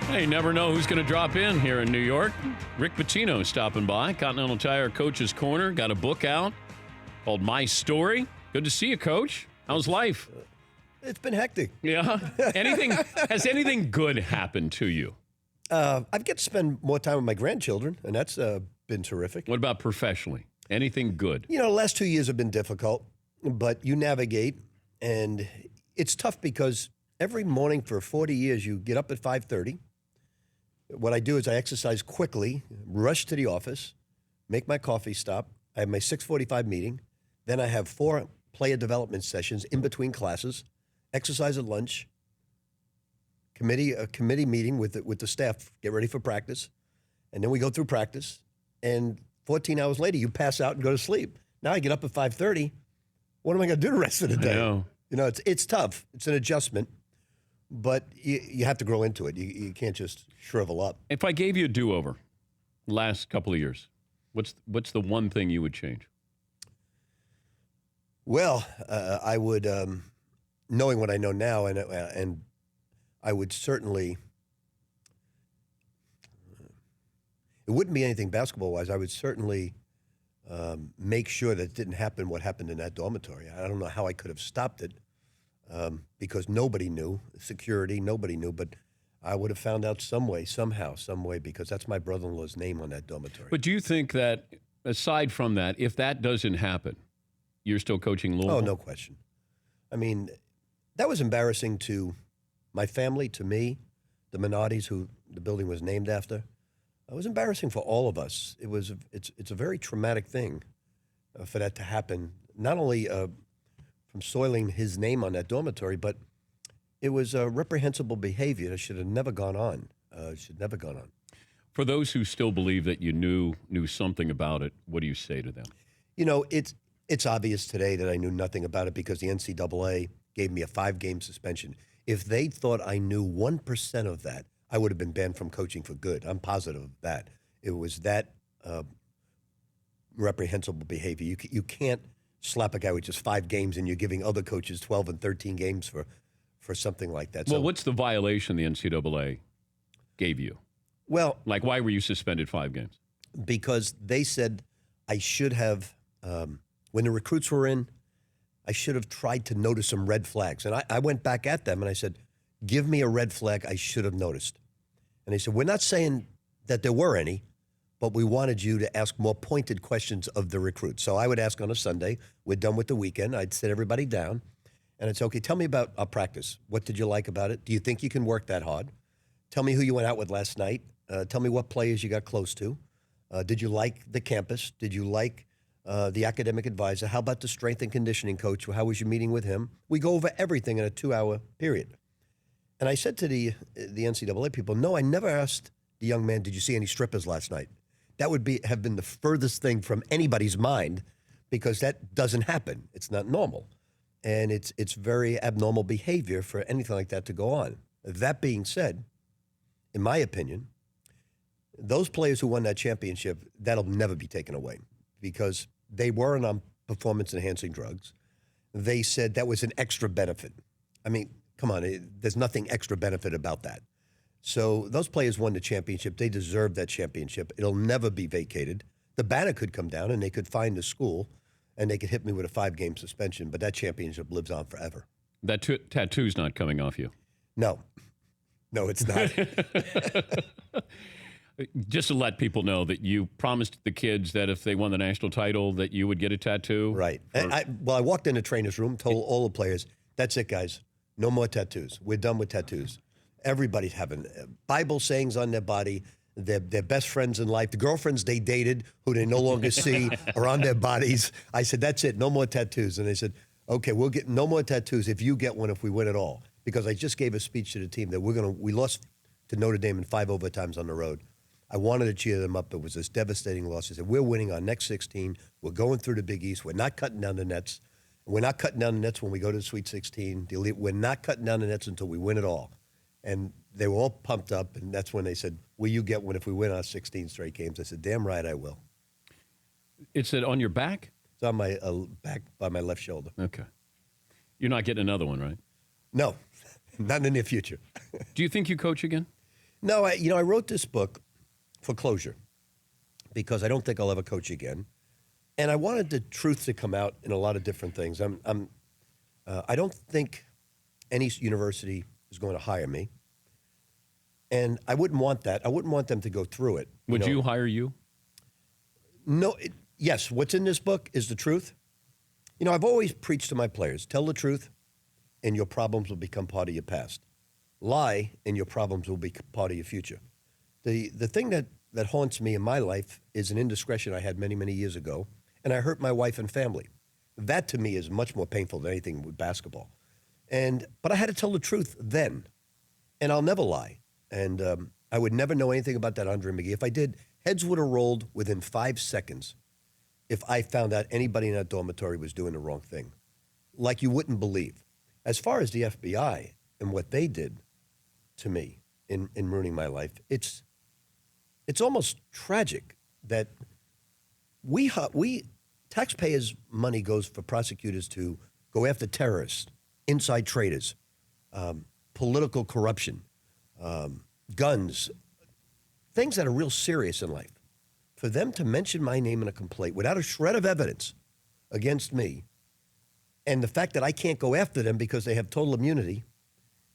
Hey, you never know who's going to drop in here in New York. Rick Pitino stopping by. Continental Tire Coach's Corner. Got a book out called My Story. Good to see you, Coach. How's life? It's been hectic. Yeah. Has anything good happened to you? I've get to spend more time with my grandchildren, and that's been terrific. What about professionally? Anything good? You know, the last 2 years have been difficult, but you navigate, and it's tough because every morning for 40 years you get up at 5:30. What I do is I exercise quickly, rush to the office, make my coffee stop. I have my 6:45 meeting. Then I have 4 player development sessions in between classes, exercise at lunch, a committee meeting with the staff, get ready for practice, and then we go through practice. And 14 hours later, you pass out and go to sleep. Now I get up at 5:30. What am I going to do the rest of the day? I know. You know, it's tough. It's an adjustment. But you have to grow into it. You can't just shrivel up. If I gave you a do-over last couple of years, what's the one thing you would change? Well, I would, knowing what I know now, and I would certainly, it wouldn't be anything basketball-wise. I would certainly make sure that it didn't happen what happened in that dormitory. I don't know how I could have stopped it. Because nobody knew, security, nobody knew, but I would have found out some way, because that's my brother-in-law's name on that dormitory. But do you think that, aside from that, if that doesn't happen, you're still coaching Louisville? Oh, no question. I mean, that was embarrassing to my family, to me, the Minottis, who the building was named after. It was embarrassing for all of us. It's a very traumatic thing for that to happen, not only from soiling his name on that dormitory, but it was reprehensible behavior that should have never gone on. For those who still believe that you knew something about it, what do you say to them? You know, it's obvious today that I knew nothing about it because the NCAA gave me a 5-game suspension. If they thought I knew 1% of that, I would have been banned from coaching for good. I'm positive of that. It was that reprehensible behavior. You can't slap a guy with just 5 games and you're giving other coaches 12 and 13 games for something like that. Well, what's the violation the NCAA gave you? Well, like, why were you suspended 5 games? Because they said I should have, when the recruits were in, I should have tried to notice some red flags. And I went back at them and I said, give me a red flag I should have noticed. And they said, we're not saying that there were any, but we wanted you to ask more pointed questions of the recruits. So I would ask on a Sunday, we're done with the weekend, I'd sit everybody down, and I'd say, okay, tell me about our practice. What did you like about it? Do you think you can work that hard? Tell me who you went out with last night. Tell me what players you got close to. Did you like the campus? Did you like the academic advisor? How about the strength and conditioning coach? How was your meeting with him? We go over everything in a 2-hour period. And I said to the NCAA people, no, I never asked the young man, did you see any strippers last night? That would have been the furthest thing from anybody's mind because that doesn't happen. It's not normal. And it's very abnormal behavior for anything like that to go on. That being said, in my opinion, those players who won that championship, that'll never be taken away because they weren't on performance-enhancing drugs. They said that was an extra benefit. I mean, come on, there's nothing extra benefit about that. So those players won the championship. They deserve that championship. It'll never be vacated. The banner could come down and they could find the school and they could hit me with a 5-game suspension, but that championship lives on forever. That tattoo's not coming off you? No, it's not. Just to let people know that you promised the kids that if they won the national title that you would get a tattoo? Right. I walked in the trainer's room, told all the players, that's it, guys. No more tattoos. We're done with tattoos. Everybody's having Bible sayings on their body. Their best friends in life, the girlfriends they dated who they no longer see are on their bodies. I said, that's it, no more tattoos. And they said, okay, we'll get no more tattoos if you get one if we win it all. Because I just gave a speech to the team that we lost to Notre Dame in 5 overtimes on the road. I wanted to cheer them up. It was this devastating loss. I said, we're winning our next 16. We're going through the Big East. We're not cutting down the nets. We're not cutting down the nets when we go to the Sweet 16. We're not cutting down the nets until we win it all. And they were all pumped up, and that's when they said, will you get one if we win our 16 straight games? I said, damn right I will. It's on your back? It's on my back by my left shoulder. Okay. You're not getting another one, right? No, not in the near future. Do you think you coach again? No, I wrote this book for closure because I don't think I'll ever coach again. And I wanted the truth to come out in a lot of different things. I don't think any university is going to hire me. And I wouldn't want that. I wouldn't want them to go through it. Would you hire you? No. Yes, what's in this book is the truth. I've always preached to my players, tell the truth, and your problems will become part of your past. Lie, and your problems will be part of your future. The thing that haunts me in my life is an indiscretion I had many, many years ago, and I hurt my wife and family. That, to me, is much more painful than anything with basketball. But I had to tell the truth then, and I'll never lie. And I would never know anything about that Andre McGee. If I did, heads would have rolled within 5 seconds if I found out anybody in that dormitory was doing the wrong thing, like you wouldn't believe. As far as the FBI and what they did to me in ruining my life, it's almost tragic that we taxpayers' money goes for prosecutors to go after terrorists, inside traders, political corruption, guns, things that are real serious in life. For them to mention my name in a complaint without a shred of evidence against me, and the fact that I can't go after them because they have total immunity,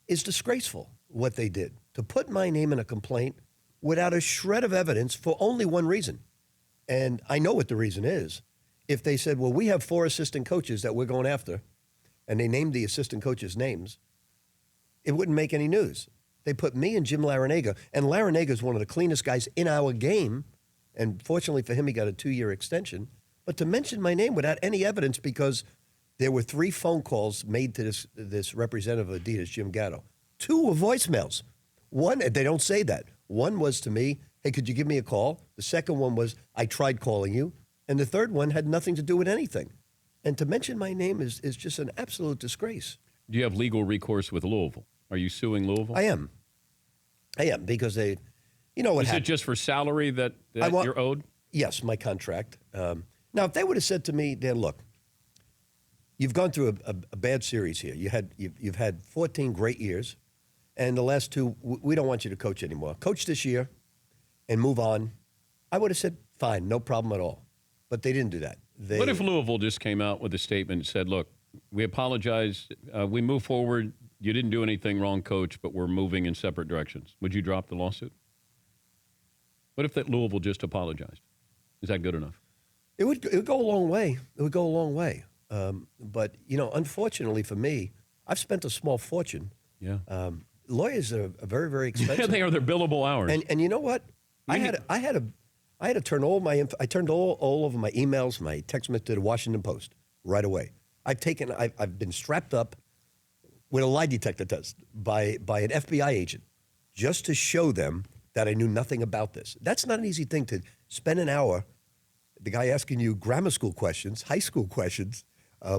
is disgraceful, what they did. To put my name in a complaint without a shred of evidence for only one reason. And I know what the reason is. If they said, well, we have 4 assistant coaches that we're going after, and they named the assistant coaches' names, it wouldn't make any news. They put me and Jim Larinaga, and Larinaga is one of the cleanest guys in our game, and fortunately for him, he got a 2-year extension. But to mention my name without any evidence, because there were 3 phone calls made to this representative of Adidas, Jim Gatto. 2 were voicemails. One, they don't say that. One was to me, hey, could you give me a call? The second one was, I tried calling you. And the third one had nothing to do with anything. And to mention my name is just an absolute disgrace. Do you have legal recourse with Louisville? Are you suing Louisville? I am, because they, what Is happened. it just for salary that you're owed? Yes, my contract. Now, if they would have said to me, Dan, look, you've gone through a bad series here. You've had 14 great years, and the last 2, we don't want you to coach anymore. Coach this year and move on. I would have said, fine, no problem at all. But they didn't do that. What if Louisville just came out with a statement and said, look, we apologize, we move forward, you didn't do anything wrong, coach, but we're moving in separate directions. Would you drop the lawsuit? What if that Louisville just apologized? Is that good enough? It would go a long way. It would go a long way. But, unfortunately for me, I've spent a small fortune. Yeah. Lawyers are very, very expensive. Yeah, they are their billable hours. And you know what? I had to turn I turned all over my emails, my text message to the Washington Post right away. I've been strapped up with a lie detector test by an FBI agent just to show them that I knew nothing about this. That's not an easy thing to spend an hour, the guy asking you grammar school questions, high school questions,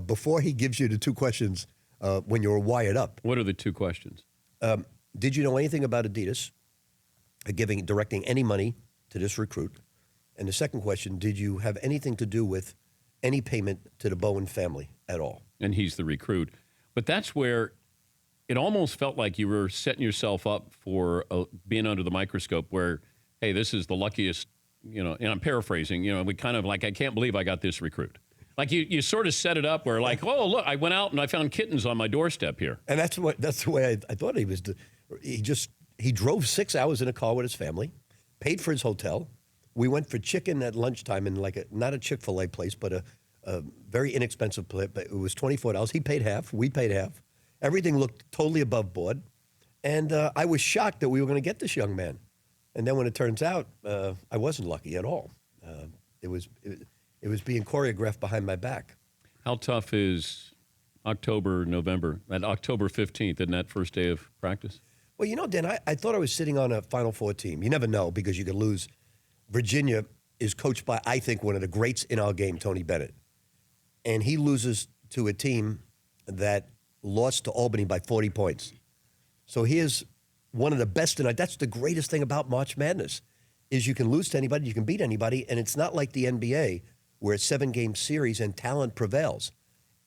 before he gives you the 2 questions when you're wired up. What are the 2 questions? Did you know anything about Adidas directing any money to this recruit? And the second question, did you have anything to do with any payment to the Bowen family at all? And he's the recruit. But that's where it almost felt like you were setting yourself up for being under the microscope where, hey, this is the luckiest, and I'm paraphrasing, we kind of like, I can't believe I got this recruit. Like you sort of set it up where like, oh, look, I went out and I found kittens on my doorstep here. And that's the way I thought he was. He drove 6 hours in a car with his family, paid for his hotel. We went for chicken at lunchtime in not a Chick-fil-A place, but a very inexpensive place. But it was $24. He paid half. We paid half. Everything looked totally above board. And I was shocked that we were going to get this young man. And then when it turns out, I wasn't lucky at all. It was being choreographed behind my back. How tough is October, November, at October 15th, isn't that first day of practice? Well, Dan, I thought I was sitting on a Final Four team. You never know because you could lose. Virginia is coached by, I think, one of the greats in our game, Tony Bennett. And he loses to a team that lost to Albany by 40 points. So here's one of the best, and that's the greatest thing about March Madness, is you can lose to anybody, you can beat anybody, and it's not like the NBA where it's 7-game series and talent prevails.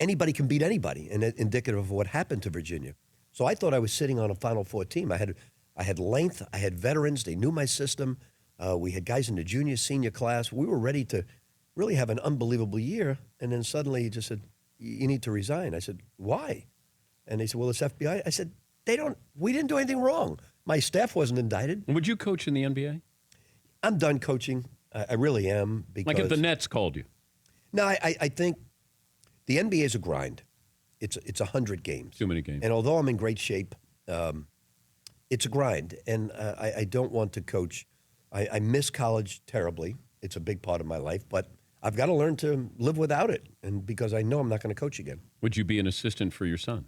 Anybody can beat anybody, and it's indicative of what happened to Virginia. So I thought I was sitting on a Final Four team. I had I had length. I had veterans. They knew my system. We had guys in the junior, senior class. We were ready to really have an unbelievable year. And then suddenly he just said, you need to resign. I said, why? And they said, well, it's FBI. I said, we didn't do anything wrong. My staff wasn't indicted. Would you coach in the NBA? I'm done coaching. I really am. Because, like if the Nets called you? No, I think the NBA is a grind. It's 100 games. Too many games. And although I'm in great shape, it's a grind. And I don't want to coach. I miss college terribly. It's a big part of my life. But I've got to learn to live without it. And because I know I'm not going to coach again. Would you be an assistant for your son?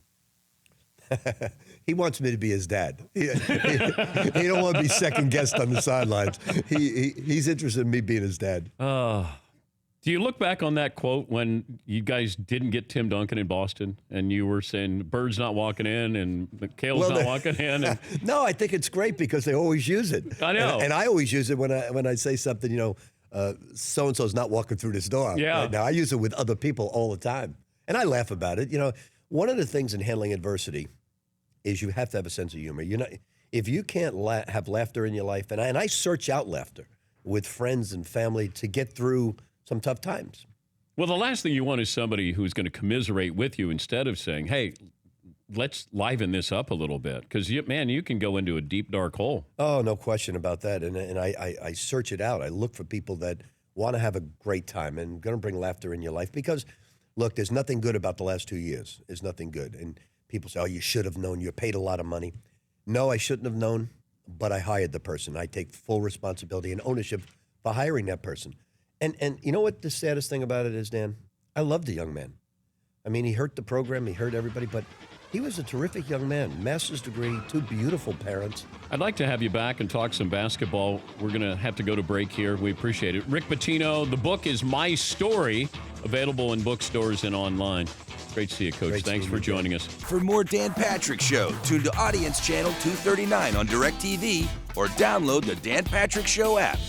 He wants me to be his dad. He don't want to be second guest on the sidelines. He's interested in me being his dad. Do you look back on that quote when you guys didn't get Tim Duncan in Boston and you were saying Bird's not walking in and McHale's not walking in? And... No, I think it's great because they always use it. I know. And I always use it when I say something, so-and-so's not walking through this door. Yeah. Right now, I use it with other people all the time. And I laugh about it. One of the things in handling adversity is you have to have a sense of humor. If you can't have laughter in your life, and I search out laughter with friends and family to get through some tough times. Well, the last thing you want is somebody who's going to commiserate with you instead of saying, hey, let's liven this up a little bit. Because, you can go into a deep, dark hole. Oh, no question about that. And I search it out. I look for people that want to have a great time and going to bring laughter in your life. Because, look, there's nothing good about the last 2 years. There's nothing good. And people say, oh, you should have known. You're paid a lot of money. No, I shouldn't have known, but I hired the person. I take full responsibility and ownership for hiring that person. And you know what the saddest thing about it is, Dan? I love the young man. I mean, he hurt the program. He hurt everybody. But he was a terrific young man. Master's degree, 2 beautiful parents. I'd like to have you back and talk some basketball. We're going to have to go to break here. We appreciate it. Rick Pitino, the book is My Story, available in bookstores and online. Great to see you, Coach. Thanks for joining us. For more Dan Patrick Show, tune to Audience Channel 239 on DirecTV or download the Dan Patrick Show app.